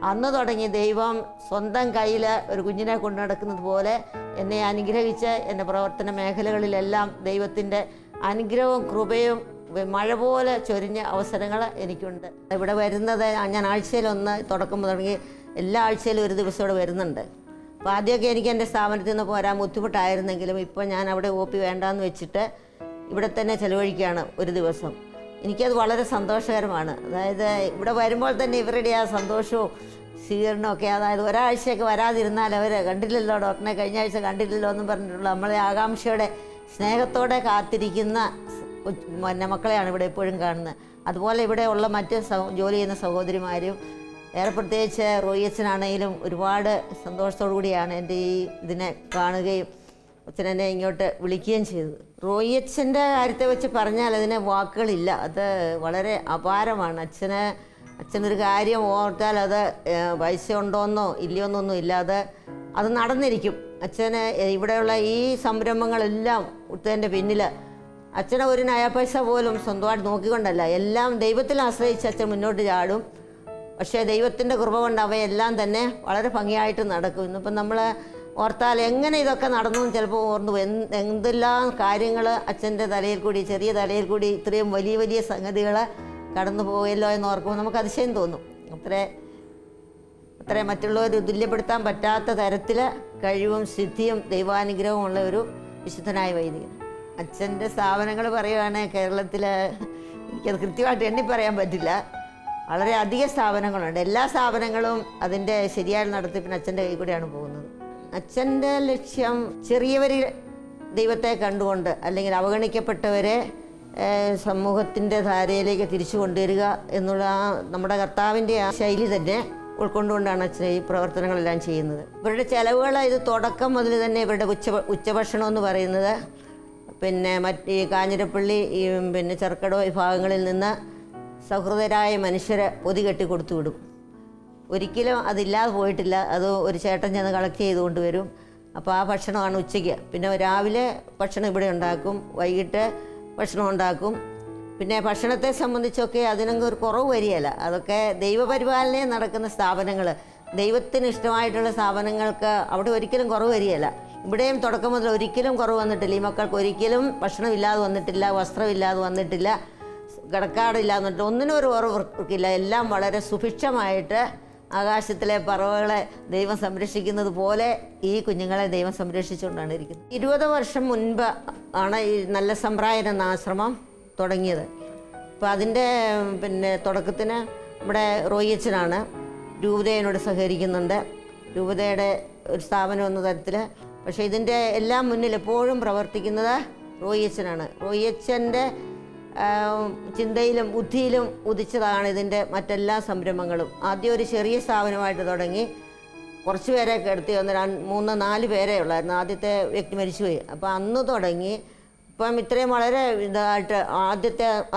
അന്ന് തുടങ്ങി ദൈവം സ്വന്തം കയ്യിൽ ഒരു കുഞ്ഞിനെ കൊണ്ടു നടക്കുന്നത് പോലെ എന്നെ അനുഗ്രഹിച്ച് എൻ്റെ പ്രവർത്തന മേഖലകളിലെല്ലാം ദൈവത്തിൻ്റെ അനുഗ്രഹവും കൃപയും മഴ പോലെ ചൊരിഞ്ഞ അവസരങ്ങൾ എനിക്കുണ്ട്. ഇവിടെ വരുന്നത് ഞാൻ ആഴ്ചയിലൊന്ന് തുടക്കം തുടങ്ങി എല്ലാ ആഴ്ചയിലും ഒരു ദിവസം ഇവിടെ വരുന്നുണ്ട്. അപ്പോൾ ആദ്യമൊക്കെ എനിക്ക് എൻ്റെ സ്ഥാപനത്തിൽ നിന്ന് പോരാൻ ബുദ്ധിമുട്ടായിരുന്നെങ്കിലും ഇപ്പോൾ ഞാൻ അവിടെ OP വേണ്ടാന്ന് വെച്ചിട്ട് ഇവിടെ തന്നെ ചിലവഴിക്കുകയാണ് ഒരു ദിവസം. എനിക്കത് വളരെ സന്തോഷകരമാണ്. അതായത് ഇവിടെ വരുമ്പോൾ തന്നെ ഇവരുടെ ആ സന്തോഷവും സ്വീകരണമൊക്കെ, അതായത് ഒരാഴ്ചയൊക്കെ വരാതിരുന്നാൽ അവർ കണ്ടില്ലല്ലോ ഡോക്ടറിനെ, കഴിഞ്ഞ ആഴ്ച കണ്ടില്ലല്ലോ എന്നും പറഞ്ഞിട്ടുള്ള നമ്മളെ ആകാംക്ഷയോടെ സ്നേഹത്തോടെ കാത്തിരിക്കുന്ന പിന്നെ മക്കളെയാണ് ഇവിടെ എപ്പോഴും കാണുന്നത്. അതുപോലെ ഇവിടെ ഉള്ള മറ്റ് ജോലി ചെയ്യുന്ന സഹോദരിമാരും, ഏറെ പ്രത്യേകിച്ച് റോയിച്ചനാണെങ്കിലും ഒരുപാട് സന്തോഷത്തോടു കൂടിയാണ് എൻ്റെ ഈ ഇതിനെ കാണുകയും അച്ഛനെന്നെ ഇങ്ങോട്ട് വിളിക്കുകയും ചെയ്തത്. റോയിച്ചൻ്റെ കാര്യത്തെ വെച്ച് പറഞ്ഞാൽ അതിന് വാക്കുകളില്ല. അത് വളരെ അപാരമാണ്. അച്ഛനൊരു കാര്യം ഓർത്താൽ അത് പൈസ ഉണ്ടോയെന്നോ ഇല്ലയോന്നൊന്നും ഇല്ലാതെ അത് നടന്നിരിക്കും. അച്ഛന് ഇവിടെയുള്ള ഈ സംരംഭങ്ങളെല്ലാം ഉത്തരൻ്റെ പിന്നിൽ അച്ഛനെ ഒരു നയ പൈസ പോലും സ്വന്തമായിട്ട് നോക്കിക്കൊണ്ടല്ല, എല്ലാം ദൈവത്തിൽ ആശ്രയിച്ച് അച്ഛൻ മുന്നോട്ട് ചാടും. പക്ഷേ ദൈവത്തിൻ്റെ കൃപ കൊണ്ട് അവയെല്ലാം തന്നെ വളരെ ഭംഗിയായിട്ട് നടക്കും. ഇന്നിപ്പം നമ്മൾ ഓർത്താൽ എങ്ങനെ ഇതൊക്കെ നടന്നു ചിലപ്പോൾ ഓർന്നു എന്തെല്ലാം കാര്യങ്ങൾ അച്ഛൻ്റെ തലയിൽ കൂടി, ചെറിയ തലയിൽ കൂടി ഇത്രയും വലിയ വലിയ സംഗതികൾ കടന്നു പോയല്ലോ എന്ന് ഓർക്കുമ്പോൾ നമുക്ക് അതിശയം തോന്നും. അത്ര മറ്റുള്ളവർ തുല്യപ്പെടുത്താൻ പറ്റാത്ത തരത്തിൽ കഴിവും സിദ്ധിയും ദൈവാനുഗ്രഹവും ഉള്ള ഒരു വിശുദ്ധനായ വൈദികൻ. അച്ഛൻ്റെ സ്ഥാപനങ്ങൾ പറയുകയാണെങ്കിൽ കേരളത്തിൽ എനിക്കത് കൃത്യമായിട്ട് എണ്ണി പറയാൻ പറ്റില്ല. വളരെ അധിക സ്ഥാപനങ്ങളുണ്ട്. എല്ലാ സ്ഥാപനങ്ങളും അതിൻ്റെ ശരിയായ നടത്തിപ്പിന് അച്ഛൻ്റെ കൈ കൂടെയാണ് പോകുന്നത്. അച്ഛൻ്റെ ലക്ഷ്യം ചെറിയവരിൽ ദൈവത്തെ കണ്ടുകൊണ്ട്, അല്ലെങ്കിൽ അവഗണിക്കപ്പെട്ടവരെ സമൂഹത്തിൻ്റെ ധാരയിലേക്ക് തിരിച്ചു കൊണ്ടുവരിക എന്നുള്ള നമ്മുടെ കർത്താവിൻ്റെ ആ ശൈലി തന്നെ ഉൾക്കൊണ്ടുകൊണ്ടാണ് അച്ഛൻ ഈ പ്രവർത്തനങ്ങളെല്ലാം ചെയ്യുന്നത്. ഇവരുടെ ചിലവുകൾ ഇത് തുടക്കം മുതൽ തന്നെ ഇവരുടെ ഉച്ചഭക്ഷണം എന്ന് പറയുന്നത് പിന്നെ ഈ കാഞ്ഞിരപ്പള്ളി പിന്നെ ചെറുക്കട വിഭാഗങ്ങളിൽ നിന്ന് സഹൃദയരായ മനുഷ്യരെ പൊതികെട്ടി കൊടുത്തു വിടും. ഒരിക്കലും അതില്ലാതെ പോയിട്ടില്ല. അത് ഒരു ചേട്ടൻ ചെന്ന് കളക്ട് ചെയ്തുകൊണ്ട് വരും. അപ്പോൾ ആ ഭക്ഷണമാണ് ഉച്ചയ്ക്ക്. പിന്നെ രാവിലെ ഭക്ഷണം ഇവിടെ ഉണ്ടാക്കും, വൈകിട്ട് ഭക്ഷണം ഉണ്ടാക്കും. പിന്നെ ഭക്ഷണത്തെ സംബന്ധിച്ചൊക്കെ അതിനൊന്നും ഒരു കുറവ് വരികയില്ല. അതൊക്കെ ദൈവപരിപാലനയിൽ നടക്കുന്ന സ്ഥാപനങ്ങൾ, ദൈവത്തിന് ഇഷ്ടമായിട്ടുള്ള സ്ഥാപനങ്ങൾക്ക് അവിടെ ഒരിക്കലും കുറവ് വരികയില്ല. ഇവിടെയും തുടക്കം മുതൽ ഒരിക്കലും കുറവ് വന്നിട്ടില്ല. ഈ മക്കൾക്ക് ഒരിക്കലും ഭക്ഷണമില്ലാതെ വന്നിട്ടില്ല, വസ്ത്രമില്ലാതെ വന്നിട്ടില്ല, കിടക്കാടില്ലാതെ വന്നിട്ട് ഒന്നിനും ഒരു കുറവില്ല. എല്ലാം വളരെ സുഭിക്ഷമായിട്ട് ആകാശത്തിലെ പറവകളെ ദൈവം സംരക്ഷിക്കുന്നത് പോലെ ഈ കുഞ്ഞുങ്ങളെ ദൈവം സംരക്ഷിച്ചുകൊണ്ടാണ് ഇരിക്കുന്നത്. 20 വർഷം മുൻപ് ആണ് ഈ നല്ല സമ്പ്രായൻ എന്ന ആശ്രമം തുടങ്ങിയത്. അപ്പോൾ അതിൻ്റെ പിന്നെ തുടക്കത്തിന് നമ്മുടെ റോയിച്ചനാണ് രൂപതയോട് സഹകരിക്കുന്നുണ്ട്. രൂപതയുടെ ഒരു സ്ഥാപനം എന്ന തരത്തിൽ. പക്ഷേ ഇതിൻ്റെ എല്ലാം മുന്നിൽ എപ്പോഴും പ്രവർത്തിക്കുന്നത് റോയിച്ചനാണ്. റോയിച്ചൻ്റെ ചിന്തയിലും ബുദ്ധിയിലും ഉദിച്ചതാണ് ഇതിൻ്റെ മറ്റെല്ലാ സംരംഭങ്ങളും. ആദ്യം ഒരു ചെറിയ സ്ഥാപനമായിട്ട് തുടങ്ങി, കുറച്ച് പേരെയൊക്കെ എടുത്ത് വന്ന് 3-4 പേരേ ഉള്ളായിരുന്നു. ആദ്യത്തെ വ്യക്തി മരിച്ചുപോയി. അപ്പോൾ അന്ന് തുടങ്ങി ഇപ്പം ഇത്രയും വളരെ ഇതായിട്ട്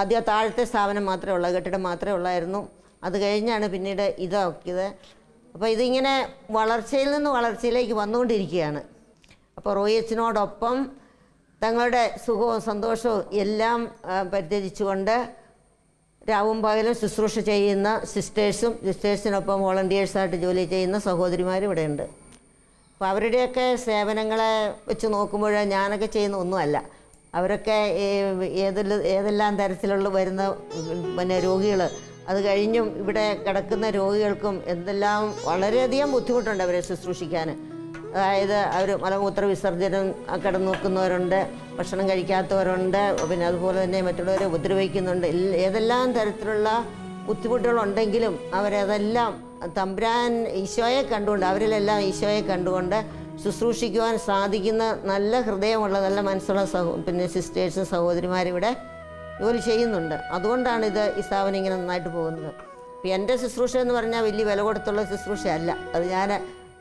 ആദ്യ താഴത്തെ സ്ഥാപനം മാത്രമേ ഉള്ളൂ, കെട്ടിടം മാത്രമേ ഉള്ളായിരുന്നു. അത് കഴിഞ്ഞാണ് പിന്നീട് ഇതാക്കിയത്. അപ്പോൾ ഇതിങ്ങനെ വളർച്ചയിൽ നിന്ന് വളർച്ചയിലേക്ക് വന്നുകൊണ്ടിരിക്കുകയാണ്. അപ്പോൾ റോയിച്ചനോടൊപ്പം തങ്ങളുടെ സുഖവും സന്തോഷവും എല്ലാം പരിത്യജിച്ചുകൊണ്ട് രാവും പകലും ശുശ്രൂഷ ചെയ്യുന്ന സിസ്റ്റേഴ്സിനൊപ്പം വോളണ്ടിയേഴ്സായിട്ട് ജോലി ചെയ്യുന്ന സഹോദരിമാരും ഇവിടെയുണ്ട്. അപ്പോൾ അവരുടെയൊക്കെ സേവനങ്ങളെ വെച്ച് നോക്കുമ്പോൾ ഞാനൊക്കെ ചെയ്യുന്ന ഒന്നുമല്ല. അവരൊക്കെ ഏതെല്ലാം തരത്തിലുള്ള വരുന്ന പിന്നെ രോഗികൾ അത് കഴിഞ്ഞും ഇവിടെ കിടക്കുന്ന രോഗികൾക്കും എന്തെല്ലാം വളരെയധികം ബുദ്ധിമുട്ടുണ്ട് അവരെ ശുശ്രൂഷിക്കാൻ. അതായത് അവർ മലമൂത്ര വിസർജനം കിടന്നു നോക്കുന്നവരുണ്ട്, ഭക്ഷണം കഴിക്കാത്തവരുണ്ട്, പിന്നെ അതുപോലെ തന്നെ മറ്റുള്ളവരെ ഉപദ്രവിക്കുന്നുണ്ട്. ഏതെല്ലാം തരത്തിലുള്ള ബുദ്ധിമുട്ടുകളുണ്ടെങ്കിലും അവരതെല്ലാം തമ്പുരാൻ ഈശോയെ കണ്ടുകൊണ്ട്, അവരിലെല്ലാം ഈശോയെ കണ്ടുകൊണ്ട് ശുശ്രൂഷിക്കുവാൻ സാധിക്കുന്ന നല്ല ഹൃദയമുള്ള നല്ല മനസ്സുള്ള പിന്നെ സിസ്റ്റേഴ്സും സഹോദരിമാരിവിടെ ജോലി ചെയ്യുന്നുണ്ട്. അതുകൊണ്ടാണ് ഈ സ്ഥാപനം ഇങ്ങനെ നന്നായിട്ട് പോകുന്നത്. ഇപ്പം എൻ്റെ ശുശ്രൂഷ എന്ന് പറഞ്ഞാൽ വലിയ വില കൊടുത്തുള്ള ശുശ്രൂഷയല്ല. അത് ഞാൻ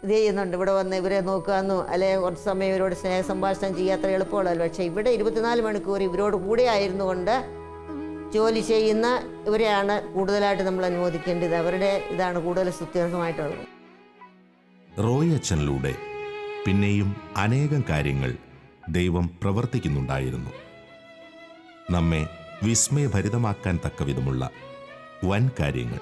ഇത് ചെയ്യുന്നുണ്ട്, ഇവിടെ വന്ന് ഇവരെ നോക്കാമെന്നോ അല്ലെങ്കിൽ കുറച്ച് സമയം ഇവരോട് സ്നേഹ സംഭാഷണം ചെയ്യാത്ര എളുപ്പമുള്ളല്ലോ. പക്ഷേ ഇവിടെ 24 മണിക്കൂർ ഇവരോട് കൂടെ ആയിരുന്നുകൊണ്ട് ജോലി ചെയ്യുന്ന ഇവരെയാണ് കൂടുതലായിട്ട് നമ്മൾ അനുമോദിക്കേണ്ടത്. അവരുടെ ഇതാണ് കൂടുതൽ സ്തുത്യർഹമായിട്ടുള്ളത്.
റോയ് അച്ഛനിലൂടെ പിന്നെയും അനേകം കാര്യങ്ങൾ ദൈവം പ്രവർത്തിക്കുന്നുണ്ടായിരുന്നു. നമ്മെ വിസ്മയഭരിതമാക്കാൻ തക്കവിധമുള്ള വൻ കാര്യങ്ങൾ.